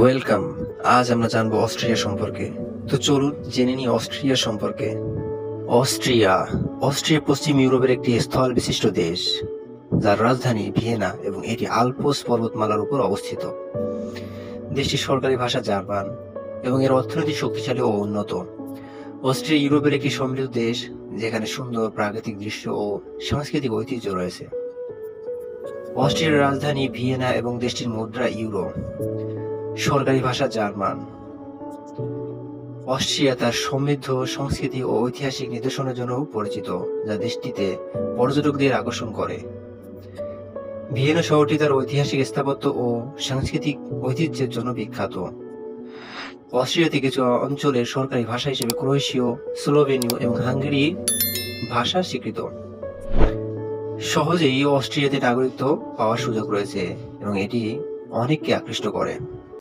Welcome. আজ আমরা জানবো অস্ট্রিয়া সম্পর্কে। তো চলুন জেনে নিই অস্ট্রিয়া সম্পর্কে। অস্ট্রিয়া অস্ট্রিয়া পশ্চিম ইউরোপের একটি স্থল বিশিষ্ট দেশ, যার রাজধানী ভিয়েনা এবং এটি আল্পস পর্বতমালার উপর অবস্থিত। দেশটির সরকারি ভাষা জার্মান এবং এর অর্থনীতি শক্তিশালী ও উন্নত। অস্ট্রিয়া ইউরোপের একটি সমৃদ্ধ দেশ, যেখানে সুন্দর প্রাকৃতিক দৃশ্য ও সাংস্কৃতিক ঐতিহ্য রয়েছে। অস্ট্রিয়ার রাজধানী ভিয়েনা এবং দেশটির মুদ্রা ইউরো। সরকারি ভাষা জার্মান। অস্ট্রিয়া তার সমৃদ্ধ সংস্কৃতি ও ঐতিহাসিক নিদর্শনের জন্য পরিচিত, যা দেশটিতে পর্যটকদের আকর্ষণ করে। ভিয়েনা শহরটি তার ঐতিহাসিক স্থাপত্য ও সাংস্কৃতিক ঐতিহ্যের জন্য বিখ্যাত। অস্ট্রিয়াতে কিছু অঞ্চলের সরকারি ভাষা হিসেবে ক্রোয়েশীয়, স্লোভেনীয় এবং হাঙ্গেরি ভাষা স্বীকৃত। সহজেই অস্ট্রিয়াতে নাগরিকত্ব পাওয়ার সুযোগ রয়েছে এবং এটি অনেককে আকৃষ্ট করে।